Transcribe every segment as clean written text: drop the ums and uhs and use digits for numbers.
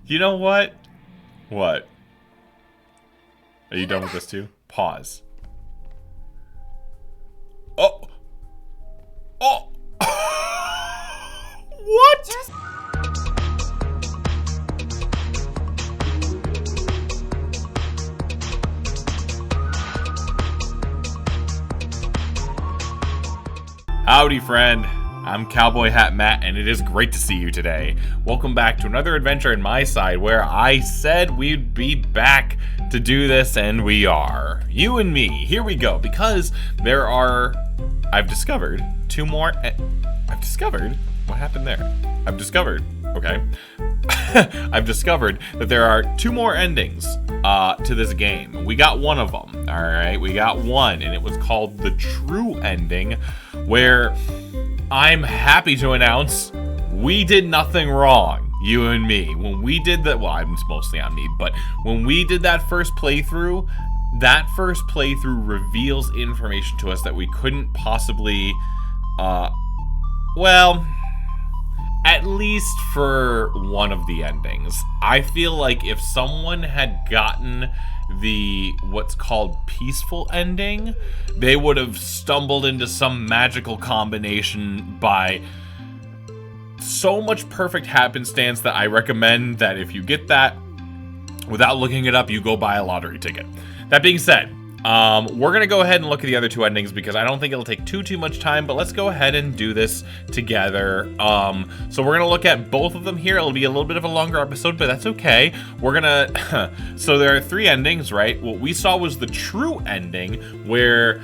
You know what? What? Are you done with this too? Pause. Oh! Oh! What? Howdy, friend. I'm CowboyHatMatt, and it is great to see you today. Welcome back to another adventure in MiSide, where I said we'd be back to do this, and we are. You and me. Here we go. Because there are... I've discovered two more... I've discovered... What happened there? I've discovered... Okay. I've discovered that there are two more endings to this game. We got one of them, alright? We got one, and it was called the true ending, where I'm happy to announce we did nothing wrong, you and me. When we did that, well, it's mostly on me, but when we did that first playthrough reveals information to us that we couldn't possibly, well... At least for one of the endings. I feel like if someone had gotten the what's called peaceful ending, they would have stumbled into some magical combination by so much perfect happenstance that I recommend that if you get that, without looking it up, you go buy a lottery ticket. That being said, we're gonna go ahead and look at the other two endings because I don't think it'll take too much time, but let's go ahead and do this together. So we're gonna look at both of them here. It'll be a little bit of a longer episode, but that's okay. We're gonna, so there are three endings, right? What we saw was the true ending where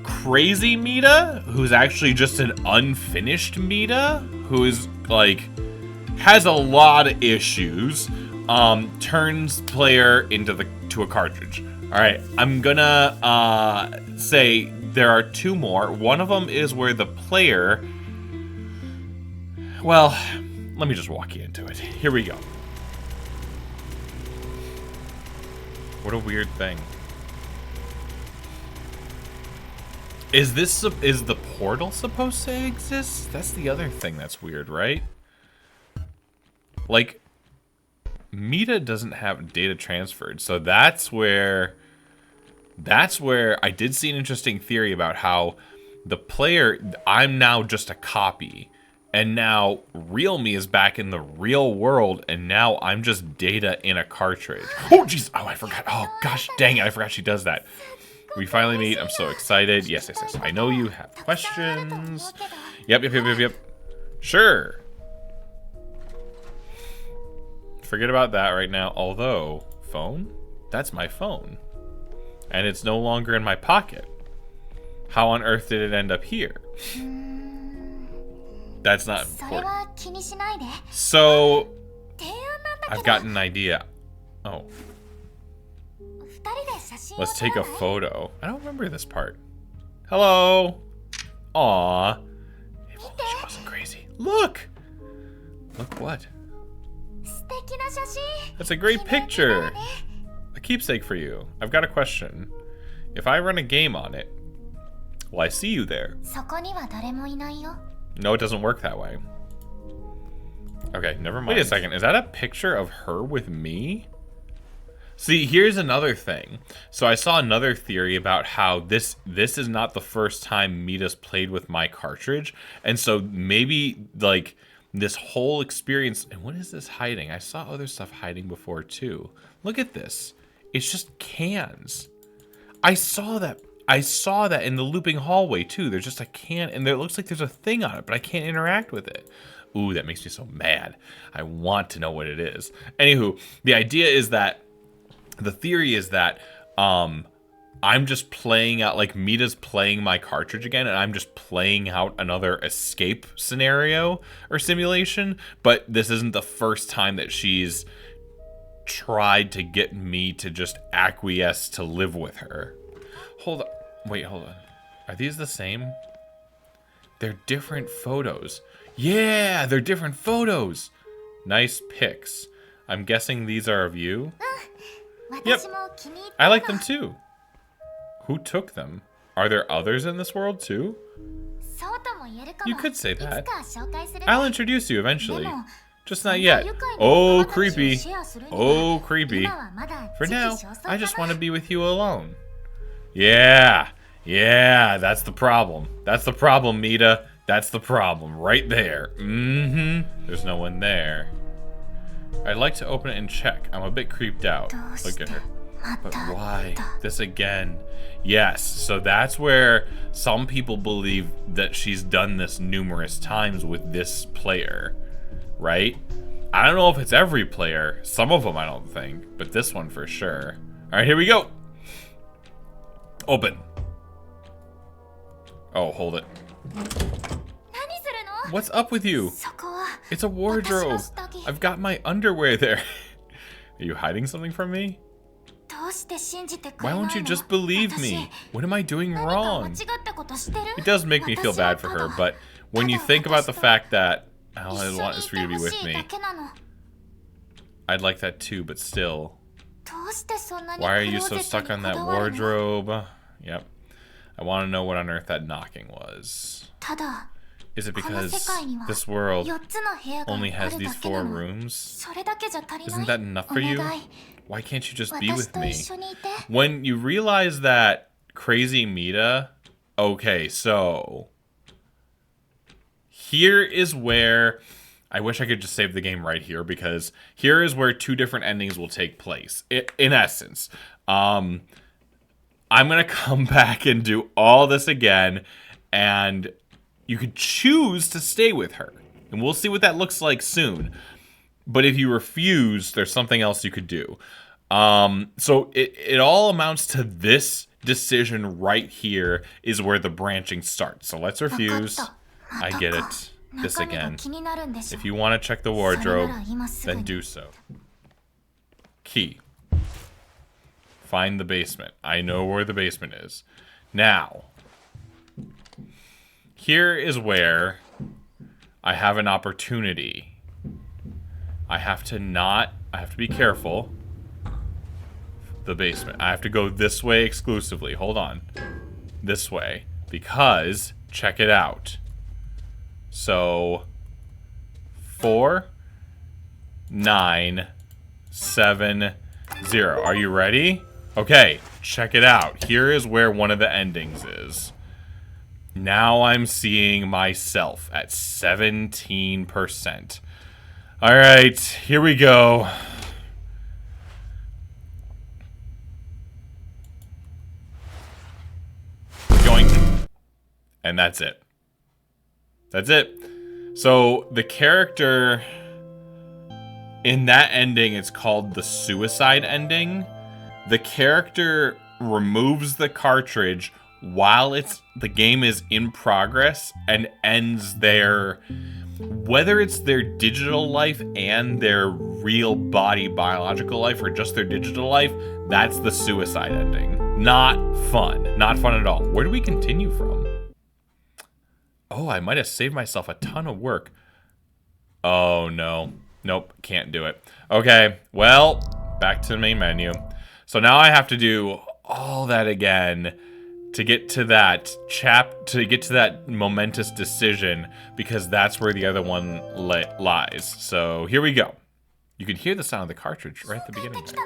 crazy Mita, who's actually just an unfinished Mita, who is like, has a lot of issues, turns player into a cartridge. All right, I'm gonna say there are two more. One of them is where the player... Well, let me just walk you into it. Here we go. What a weird thing. Is the portal supposed to exist? That's the other thing that's weird, right? Like... Mita doesn't have data transferred, so that's where I did see an interesting theory about how the player, I'm now just a copy, and now real me is back in the real world, and now I'm just data in a cartridge. Oh jeez, oh I forgot, oh gosh dang it, I forgot she does that. We finally meet, I'm so excited. Yes, I know you have questions. Yep. Sure. Forget about that right now. Although, phone? That's my phone. And it's no longer in my pocket. How on earth did it end up here? That's not important. So, I've got an idea. Oh. Let's take a photo. I don't remember this part. Hello. Aw. If only she wasn't crazy. Look! Look what? That's a great picture. A keepsake for you. I've got a question. If I run a game on it, will I see you there? No, it doesn't work that way. Okay, never mind. Wait a second. Is that a picture of her with me? See, here's another thing. So I saw another theory about how this is not the first time Mita's played with my cartridge. And so maybe, like... this whole experience, and what is this hiding? I saw other stuff hiding before too. Look at this. It's just cans. I saw that in the looping hallway too. There's just a can, and there looks like there's a thing on it, but I can't interact with it. Ooh, that makes me so mad. I want to know what it is. Anywho, the idea is that, the theory is that, I'm just playing out, like Mita's playing my cartridge again, and I'm just playing out another escape scenario or simulation, but this isn't the first time that she's tried to get me to just acquiesce to live with her. Hold on. Wait, hold on. Are these the same? They're different photos. Yeah, they're different photos. Nice pics. I'm guessing these are of you? Yep. I like them too. Who took them? Are there others in this world too? You could say that. I'll introduce you eventually. Just not yet. Oh, creepy. Oh, creepy. For now, I just want to be with you alone. Yeah. Yeah, that's the problem. That's the problem, Mita. That's the problem. Right there. There's no one there. I'd like to open it and check. I'm a bit creeped out. Look at her. But why? This again. Yes, so that's where some people believe that she's done this numerous times with this player. Right? I don't know if it's every player. Some of them I don't think. But this one for sure. Alright, here we go. Open. Oh, hold it. What's up with you? It's a wardrobe. I've got my underwear there. Are you hiding something from me? Why won't you just believe me? What am I doing wrong? It does make me feel bad for her, but when you think about the fact that all I want is for you to be with me, I'd like that too, but still. Why are you so stuck on that wardrobe? Yep. I want to know what on earth that knocking was. Is it because this world only has these 4 rooms? Isn't that enough for you? Why can't you just be with me? When you realize that crazy Mita... Okay, so... Here is where... I wish I could just save the game right here, because here is where 2 different endings will take place. In essence. I'm going to come back and do all this again, and you could choose to stay with her. And we'll see what that looks like soon. But if you refuse, there's something else you could do. So it all amounts to this decision right here is where the branching starts. So let's refuse. I get it. This again. If you want to check the wardrobe, then do so. Key. Find the basement. I know where the basement is. Now, here is where I have an opportunity. I have to be careful. The basement. I have to go this way exclusively. Hold on. This way. Because, check it out. So, 4, 9, 7, 0. Are you ready? Okay, check it out. Here is where one of the endings is. Now I'm seeing myself at 17%. Alright, here we go. Yoink. And that's it. That's it. So, the character in that ending, it's called the suicide ending. The character removes the cartridge while the game is in progress and ends their, whether it's their digital life and their real body biological life or just their digital life, that's the suicide ending. Not fun. Not fun at all. Where do we continue from? Oh, I might have saved myself a ton of work. Oh, no. Nope, can't do it. Okay, well, back to the main menu. So now I have to do all that again to get to that momentous decision, because that's where the other one lies. So here we go. You can hear the sound of the cartridge right at the beginning there.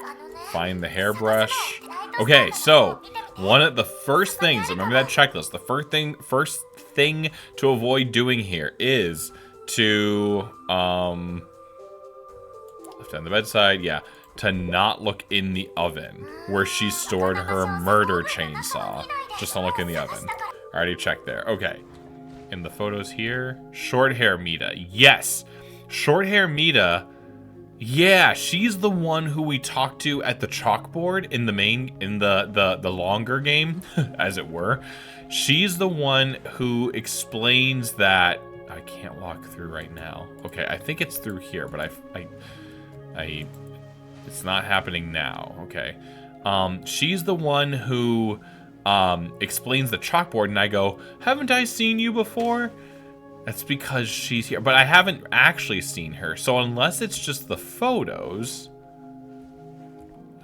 Find the hairbrush. Okay, so one of the first things, remember that checklist, the first thing to avoid doing here is to left on the bedside, yeah, to not look in the oven where she stored her murder chainsaw. Just don't look in the oven. I already checked there. Okay. In the photos here, short hair Mita. Yes, short hair Mita. Yeah, she's the one who we talked to at the chalkboard in the longer game, as it were. She's the one who explains that I can't walk through right now. Okay, I think it's through here, but it's not happening now. Okay. She's the one who explains the chalkboard, and I go, haven't I seen you before? That's because she's here, but I haven't actually seen her. So unless it's just the photos...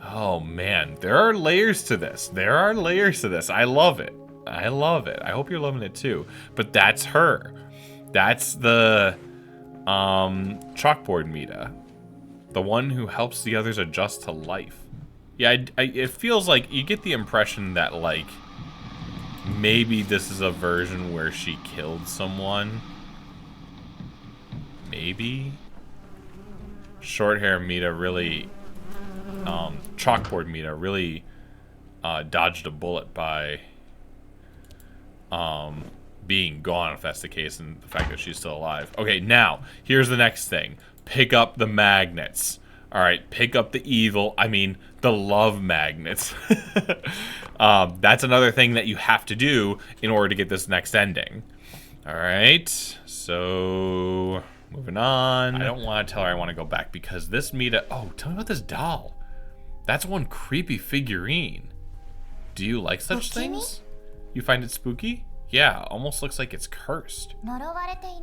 Oh man, there are layers to this. There are layers to this. I love it. I love it. I hope you're loving it too. But that's her. That's the chalkboard Mita. The one who helps the others adjust to life. Yeah, it feels like you get the impression that, like, maybe this is a version where she killed someone. Maybe. Short hair Mita really, chalkboard Mita really dodged a bullet by being gone, if that's the case, and the fact that she's still alive. Okay, now, here's the next thing. Pick up the magnets. Alright, pick up the love magnets. That's another thing that you have to do in order to get this next ending. Alright, so moving on. I don't want to tell her I want to go back because this Mita... Oh, tell me about this doll. That's one creepy figurine. Do you like such things? You find it spooky? Yeah, almost looks like it's cursed.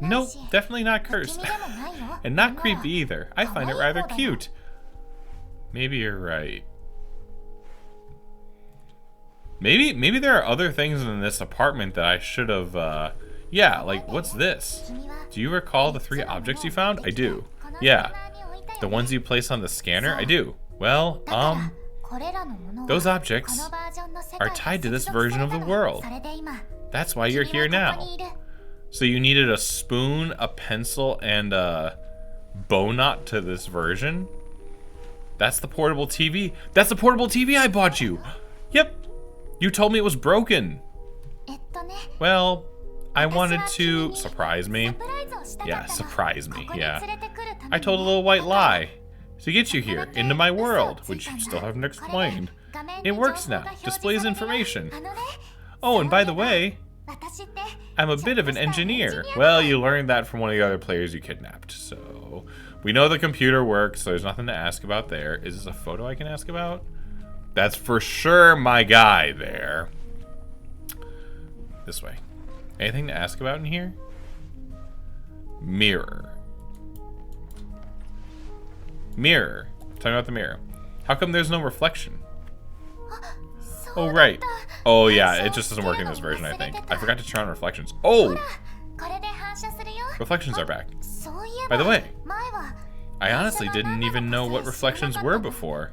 Nope, definitely not cursed. And not creepy either. I find it rather cute. Maybe you're right. Maybe there are other things in this apartment that I should have, yeah, like, what's this? Do you recall the 3 objects you found? I do. Yeah. The ones you place on the scanner? I do. Well, those objects are tied to this version of the world. That's why you're here now. So you needed a spoon, a pencil, and a bow knot to this version? That's the portable TV. That's the portable TV I bought you. Yep. You told me it was broken. Well, I wanted to surprise me. Yeah, surprise me. Yeah. I told a little white lie to get you here into my world, which you still haven't explained. It works now. Displays information. Oh, and by the way, I'm a bit of an engineer. Well, you learned that from one of the other players you kidnapped, so... We know the computer works, so there's nothing to ask about there. Is this a photo I can ask about? That's for sure my guy there. This way. Anything to ask about in here? Mirror. Mirror. Tell me about the mirror. How come there's no reflection? Oh, right. Oh, yeah, it just doesn't work in this version, I think. I forgot to turn on reflections. Oh! Reflections are back. By the way, I honestly didn't even know what reflections were before.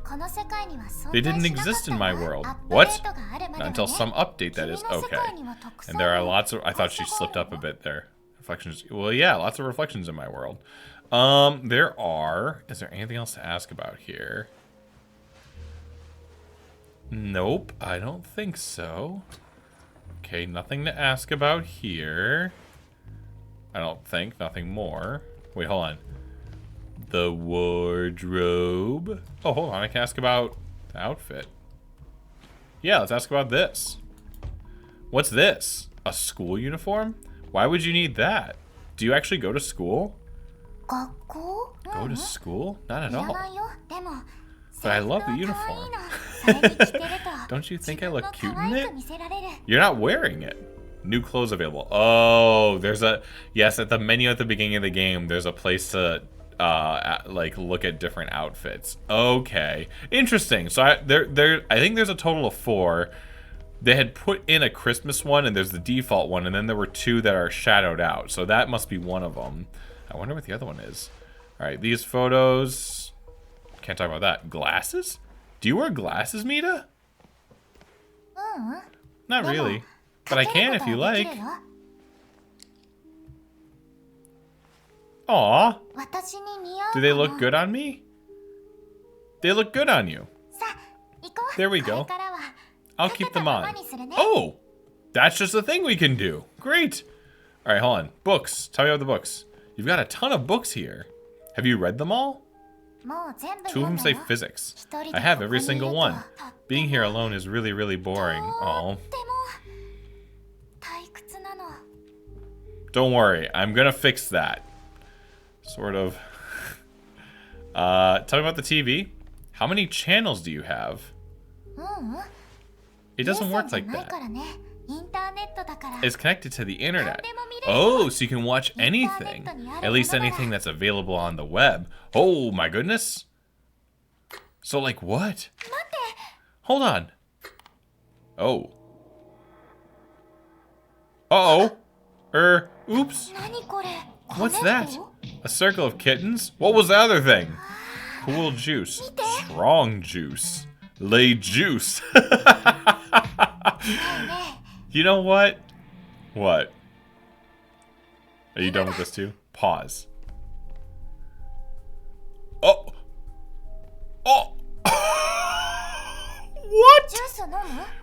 They didn't exist in my world. What? Not until some update, that is. Okay. And there are lots of... I thought she slipped up a bit there. Reflections... Well, yeah, lots of reflections in my world. There are... Is there anything else to ask about here? Nope, I don't think so. Okay, nothing to ask about here. I don't think. Nothing more. Wait, hold on. The wardrobe. Oh, hold on. I can ask about the outfit. Yeah, let's ask about this. What's this? A school uniform? Why would you need that? Do you actually go to school? Go to school? Not at all. But I love the uniform. Don't you think I look cute in it? You're not wearing it. New clothes available. Oh, there's a... Yes, at the menu at the beginning of the game, there's a place to, like, look at different outfits. Okay. Interesting. So, I think there's a total of 4. They had put in a Christmas one, and there's the default one, and then there were 2 that are shadowed out. So, that must be one of them. I wonder what the other one is. Alright, these photos... Can't talk about that. Glasses? Do you wear glasses, Mita? Not really. But I can if you like. Aw. Do they look good on me? They look good on you. There we go. I'll keep them on. Oh! That's just a thing we can do. Great. Alright, hold on. Books. Tell me about the books. You've got a ton of books here. Have you read them all? 2 of them say physics. I have every single one. Being here alone is really, really boring. Oh. Don't worry, I'm gonna fix that. Sort of. Tell me about the TV. How many channels do you have? It doesn't work like that. It's connected to the internet. Oh, so you can watch anything. At least anything that's available on the web. Oh my goodness. So like what? Hold on. Oh. Uh-oh. Oops. What's that? A circle of kittens? What was the other thing? Cool juice. Strong juice. Lay juice. You know what? What? Are you done with this too? Pause. Oh! Oh! What?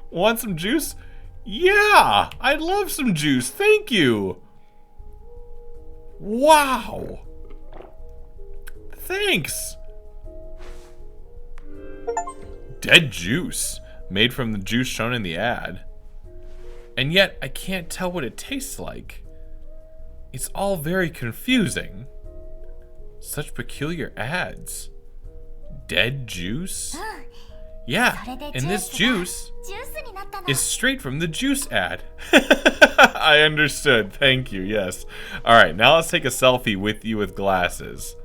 Want some juice? Yeah! I'd love some juice. Thank you. Wow. Thanks. Dead juice. Made from the juice shown in the ad. And yet, I can't tell what it tastes like. It's all very confusing. Such peculiar ads. Dead juice? Yeah, and this juice is straight from the juice ad. I understood. Thank you, yes. Alright, now let's take a selfie with you with glasses.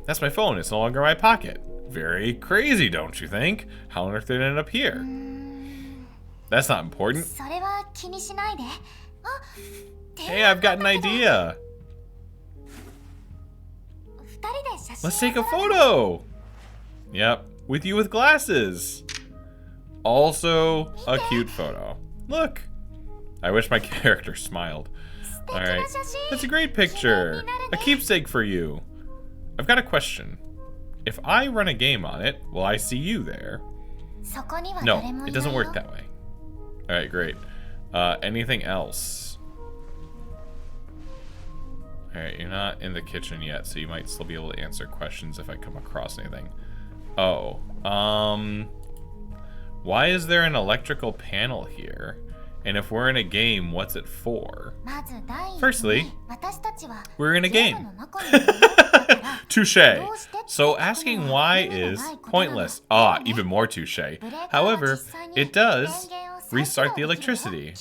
That's my phone. It's no longer in my pocket. Very crazy, don't you think? How on earth did it end up here? That's not important. Hey, I've got an idea. Let's take a photo. Yep, with you with glasses. Also, a cute photo. Look. I wish my character smiled. Alright, that's a great picture. A keepsake for you. I've got a question. If I run a game on it, will I see you there? No, it doesn't work that way. Alright, great. Anything else? Alright, you're not in the kitchen yet, so you might still be able to answer questions if I come across anything. Oh, why is there an electrical panel here? And if we're in a game, what's it for? Firstly, we're in a game. Touché. So asking why is pointless. Ah, even more touché. However, it does restart the electricity.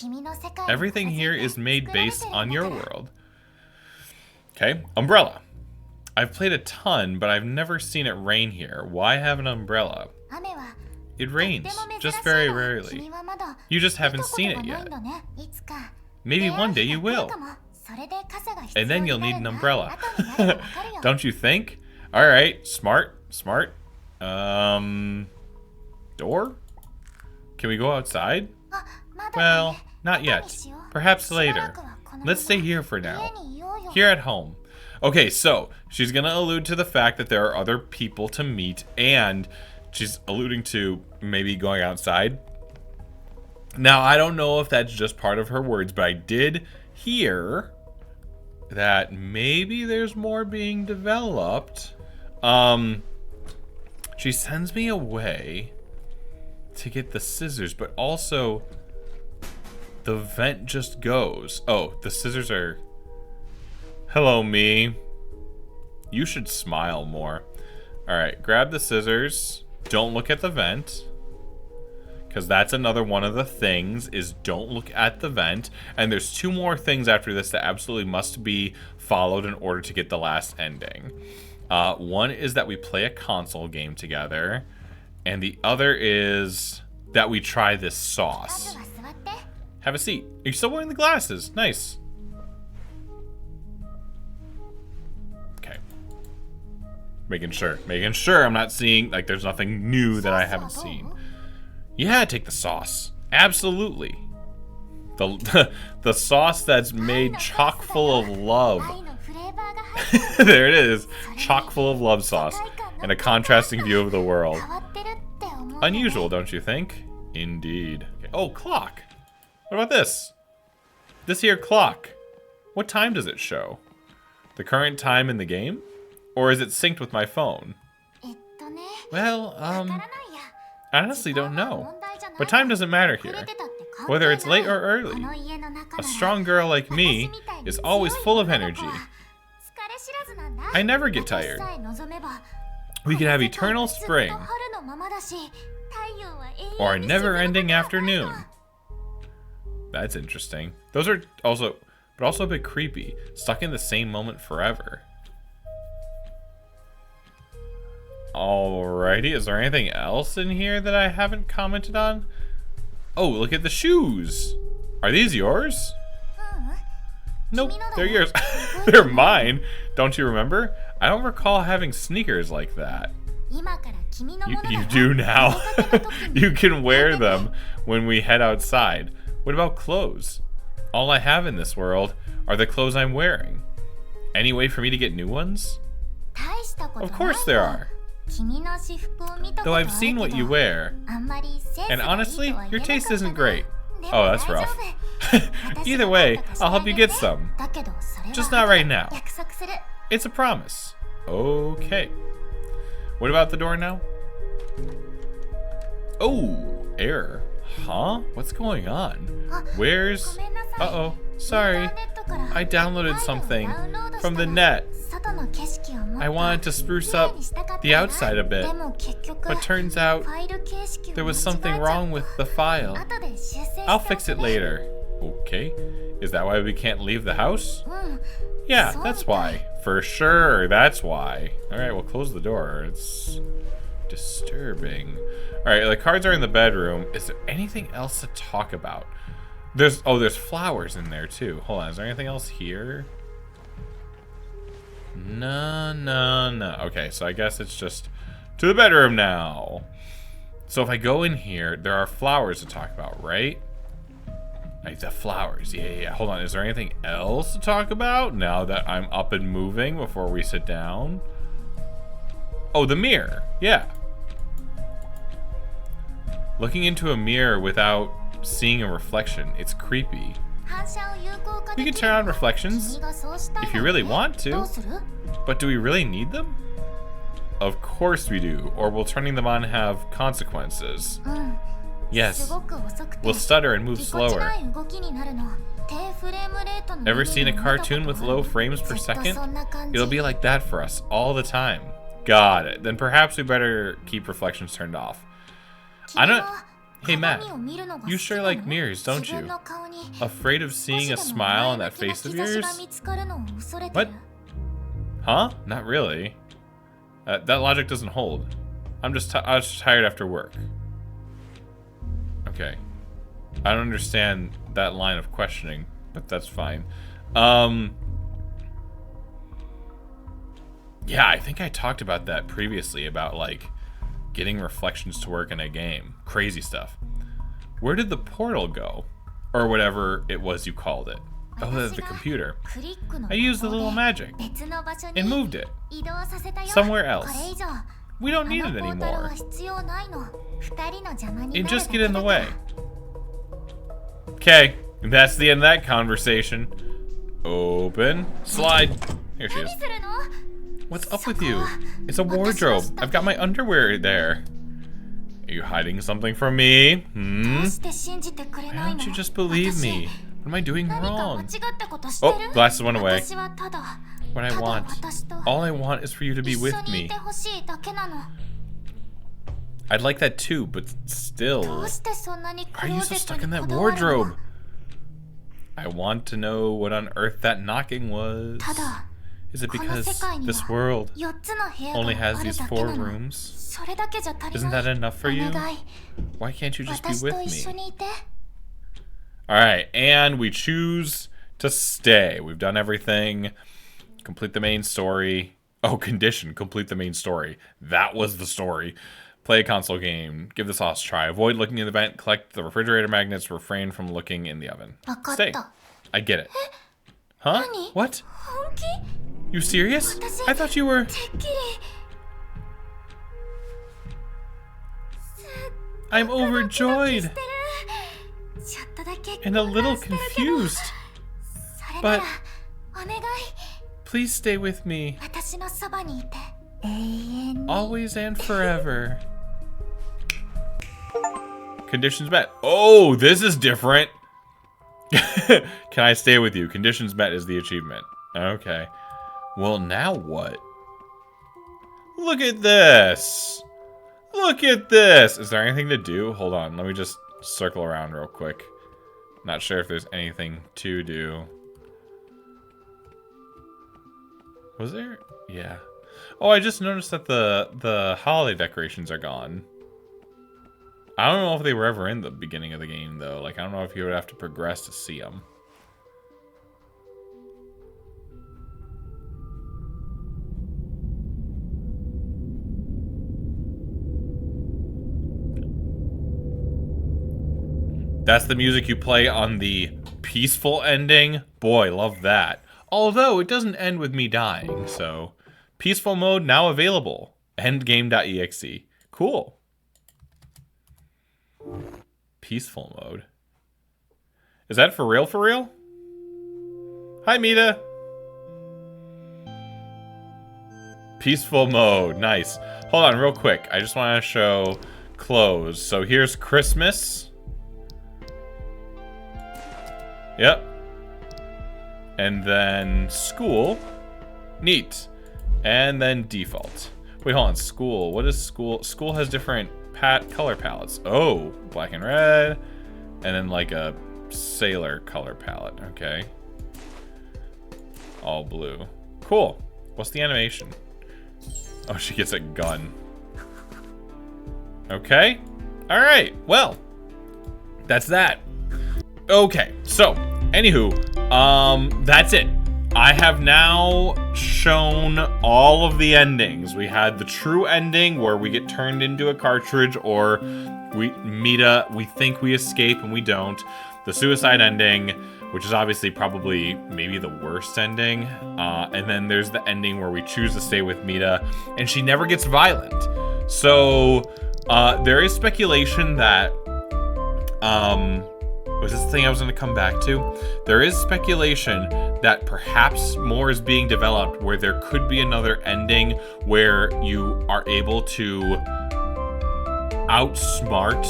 Everything here is made based on your world. Okay, umbrella. I've played a ton, but I've never seen it rain here. Why have an umbrella? It rains, just very rarely. You just haven't seen it yet. Maybe one day you will. And then you'll need an umbrella. Don't you think? Alright, smart. Door? Can we go outside? Well, not yet. Perhaps later. Let's stay here for now. Here at home. Okay, so she's gonna allude to the fact that there are other people to meet, and she's alluding to maybe going outside. Now, I don't know if that's just part of her words, but I did hear that maybe there's more being developed. She sends me away to get the scissors, but also the vent just goes. Oh, the scissors are... Hello, me. You should smile more. Alright, grab the scissors. Don't look at the vent. Because that's another one of the things, is don't look at the vent. And there's two more things after this that absolutely must be followed in order to get the last ending. One is that we play a console game together. And the other is that we try this sauce. Have a seat. Are you still wearing the glasses? Nice. Okay. Making sure I'm not seeing, like, there's nothing new that I haven't seen. Yeah, take the sauce. Absolutely. The sauce that's made chock full of love. There it is. Chock full of love sauce. And a contrasting view of the world. Unusual, don't you think? Indeed. Okay. Oh, clock. What about this? This here clock. What time does it show? The current time in the game? Or is it synced with my phone? Well, I honestly don't know. But time doesn't matter here. Whether it's late or early. A strong girl like me is always full of energy. I never get tired. We can have eternal spring. Or a never-ending afternoon. That's interesting. Those are also, but also a bit creepy. Stuck in the same moment forever. Alrighty, is there anything else in here that I haven't commented on? Oh, look at the shoes. Are these yours? Nope, they're yours. They're mine. Don't you remember? I don't recall having sneakers like that. You do now. You can wear them when we head outside. What about clothes? All I have in this world are the clothes I'm wearing. Any way for me to get new ones? Of course there are. Though I've seen what you wear. And honestly, your taste isn't great. Oh, that's rough. Either way, I'll help you get some. Just not right now. It's a promise. Okay. What about the door now? Oh, error. Huh? What's going on? Where's... Uh-oh. Sorry. I downloaded something from the net. I wanted to spruce up the outside a bit, but turns out there was something wrong with the file. I'll fix it later. Okay. Is that why we can't leave the house? Yeah, that's why. For sure, that's why. Alright, we'll close the door. It's disturbing. Alright, the cards are in the bedroom. Is there anything else to talk about? There's flowers in there too. Hold on, is there anything else here? No. Okay, so I guess it's just to the bedroom now. So if I go in here, there are flowers to talk about, right? Like the flowers, yeah. Hold on, is there anything else to talk about now that I'm up and moving before we sit down? Oh, the mirror, yeah. Looking into a mirror without seeing a reflection, it's creepy. We can turn on reflections if you really want to, but do we really need them? Of course we do, or will turning them on have consequences? Yes, we'll stutter and move slower. Ever seen a cartoon with low frames per second? It'll be like that for us all the time. Got it. Then perhaps we better keep reflections turned off. I don't... Hey Matt, you sure like mirrors, don't you? Afraid of seeing a smile on that face of yours? What? Huh? Not really. That logic doesn't hold. I was just tired after work. Okay. I don't understand that line of questioning, but that's fine. Yeah, I think I talked about that previously, about like getting reflections to work in a game. Crazy stuff. Where did the portal go? Or whatever it was you called it. Oh, the computer. I used the little magic and moved it somewhere else. We don't need it anymore. It just get in the way. Okay, that's the end of that conversation. Open. Slide. Here she is. What's up with you? It's a wardrobe. I've got my underwear there. Are you hiding something from me? Why don't you just believe me? What am I doing wrong? Oh, glasses went away. What I want. All I want is for you to be with me. I'd like that too, but still. Why are you so stuck in that wardrobe? I want to know what on earth that knocking was. Is it because this world only has these 4 rooms? Isn't that enough for you? Why can't you just be with me? Alright, and we choose to stay. We've done everything. Complete the main story. Oh, condition. Complete the main story. That was the story. Play a console game. Give the sauce a try. Avoid looking in the vent. Collect the refrigerator magnets. Refrain from looking in the oven. Stay. I get it. Huh? What? You serious? I thought you were... I'm overjoyed. And a little confused. But... please stay with me. Always and forever. Conditions met. Oh, this is different. Can I stay with you? Conditions met is the achievement. Okay. Well, now what? Look at this. Look at this. Is there anything to do? Hold on. Let me just circle around real quick. Not sure if there's anything to do. Was there? Yeah. Oh, I just noticed that the holiday decorations are gone. I don't know if they were ever in the beginning of the game, though. Like, I don't know if you would have to progress to see them. That's the music you play on the peaceful ending. Boy, love that. Although it doesn't end with me dying, so peaceful mode now available. Endgame.exe. Cool. Peaceful mode. Is that for real? For real? Hi, Mita. Peaceful mode. Nice. Hold on real quick. I just want to show clothes. So here's Christmas. Yep. And then school. Neat. And then default. Wait, hold on. School. What is school? School has different color palettes. Oh, black and red. And then like a sailor color palette. Okay. All blue. Cool. What's the animation? Oh, she gets a gun. Okay. All right. Well, that's that. Okay. So, anywho, that's it. I have now shown all of the endings. We had the true ending where we get turned into a cartridge, or Mita, we think we escape and we don't. The suicide ending, which is obviously probably maybe the worst ending. And then there's the ending where we choose to stay with Mita and she never gets violent. So there is speculation that, was this the thing I was going to come back to? There is speculation that perhaps more is being developed where there could be another ending where you are able to outsmart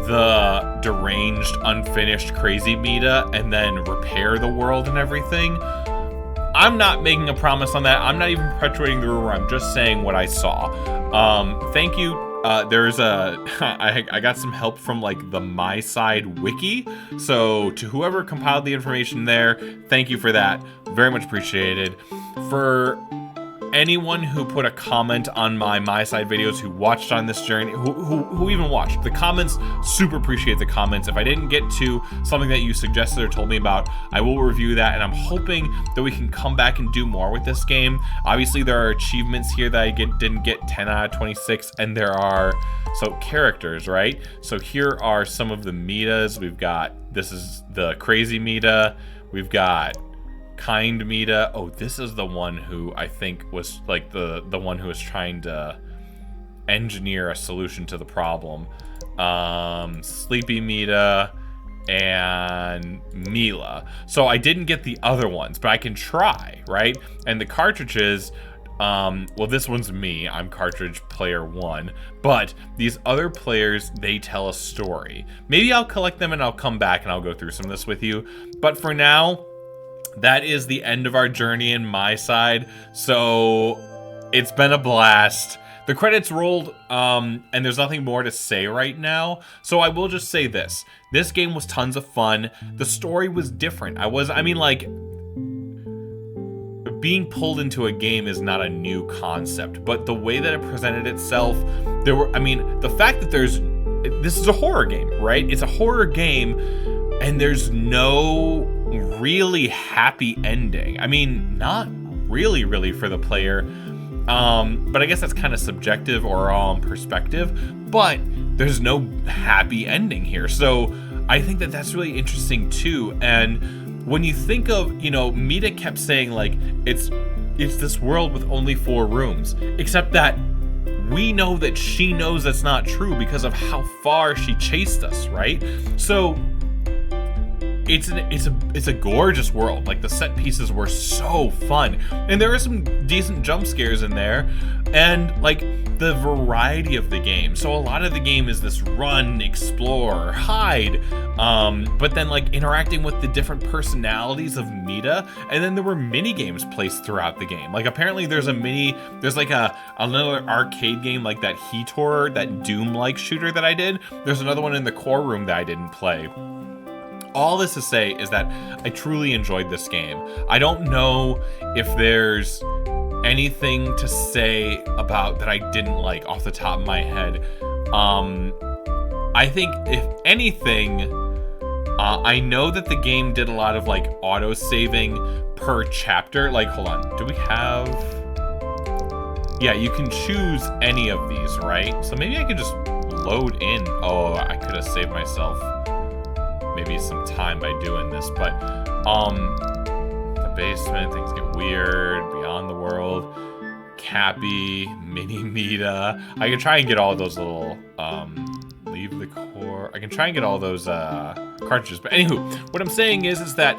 the deranged, unfinished, crazy Mita and then repair the world and everything. I'm not making a promise on that. I'm not even perpetuating the rumor. I'm just saying what I saw. Thank you. There's I got some help from like the MiSide wiki. So to whoever compiled the information there, thank you for that. Very much appreciated. For anyone who put a comment on my MiSide videos, who watched on this journey, who even watched, the comments, super appreciate the comments. If I didn't get to something that you suggested or told me about, I will review that, and I'm hoping that we can come back and do more with this game. Obviously, there are achievements here that I didn't get 10 out of 26, and there are, so characters, right? So here are some of the Mitas. We've got, this is the crazy Mita. We've got kind Mita. Oh, this is the one who I think was like the one who was trying to engineer a solution to the problem. Sleepy Mita and Mila. So I didn't get the other ones, but I can try, right? And the cartridges, well, this one's me. I'm cartridge player 1. But these other players, they tell a story. Maybe I'll collect them and I'll come back and I'll go through some of this with you. But for now, that is the end of our journey in MiSide. So it's been a blast. The credits rolled, and there's nothing more to say right now. So I will just say this. This game was tons of fun. The story was different. I mean, like, being pulled into a game is not a new concept, but the way that it presented itself, the fact that this is a horror game, right? It's a horror game, and there's no really happy ending. I mean, not really for the player. But I guess that's kind of subjective or perspective, but there's no happy ending here. So I think that that's really interesting too. And when you think of, Mita kept saying like, it's this world with only 4 rooms, except that we know that she knows that's not true because of how far she chased us, right? So it's a gorgeous world. Like, the set pieces were so fun, and there are some decent jump scares in there, and like the variety of the game. So a lot of the game is this run, explore, hide, but then like interacting with the different personalities of Mita, and then there were mini games placed throughout the game. Like, apparently there's like another arcade game like that Heator, that Doom-like shooter that I did. There's another one in the core room that I didn't play. All this to say is that I truly enjoyed this game. I don't know if there's anything to say about that I didn't like off the top of my head. I think if anything, I know that the game did a lot of like auto saving per chapter. Like, hold on, do we have? Yeah, you can choose any of these, right? So maybe I could just load in. Oh, I could have saved myself maybe some time by doing this. But the basement, things get weird. Beyond the world, Cappy, Mini Mita. I can try and get all those little leave the core. I can try and get all those cartridges. But anywho, what I'm saying is that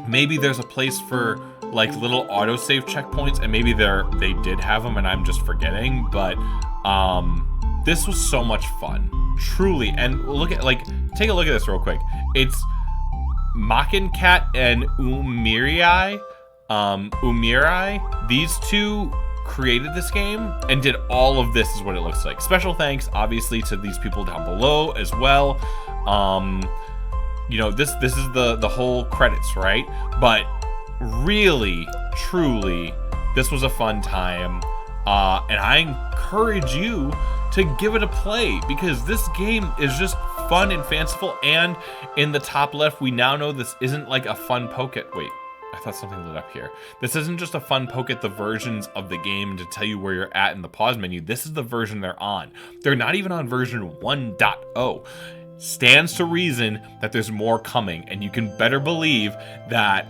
maybe there's a place for like little autosave checkpoints, and maybe they did have them and I'm just forgetting. But this was so much fun, truly. And look at, like, take a look at this real quick. It's Cat and Umirai. These two created this game and did all of this, is what it looks like. Special thanks, obviously, to these people down below as well. You know, this is the whole credits, right? But really, truly, this was a fun time. And I encourage you to give it a play, because this game is just fun and fanciful. And in the top left, we now know this isn't like a fun poke at, wait, I thought something lit up here. This isn't just a fun poke at the versions of the game to tell you where you're at in the pause menu. This is the version they're on. They're not even on version 1.0. Stands to reason that there's more coming, and you can better believe that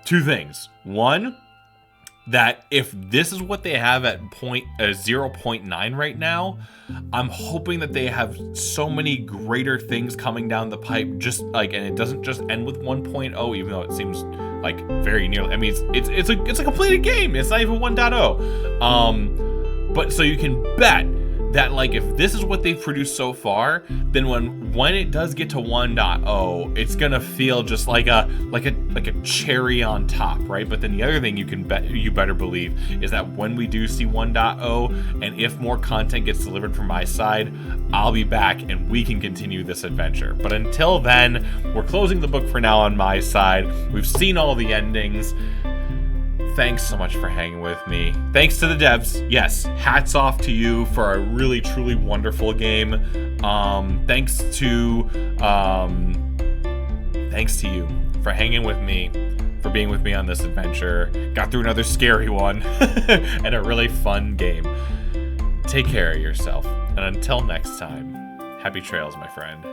two things. One, that if this is what they have at 0.9 right now, I'm hoping that they have so many greater things coming down the pipe, just like, and it doesn't just end with 1.0, even though it seems like very nearly. I mean, it's a completed game. It's not even 1.0. But so you can bet that, like, if this is what they've produced so far, then when it does get to 1.0, it's gonna feel just like a cherry on top, right? But then the other thing you better believe is that when we do see 1.0, and if more content gets delivered from MiSide, I'll be back and we can continue this adventure. But until then, we're closing the book for now on MiSide. We've seen all the endings. Thanks so much for hanging with me. Thanks to the devs. Yes, hats off to you for a really, truly wonderful game. Thanks to you for hanging with me, for being with me on this adventure. Got through another scary one and a really fun game. Take care of yourself. And until next time, happy trails, my friend.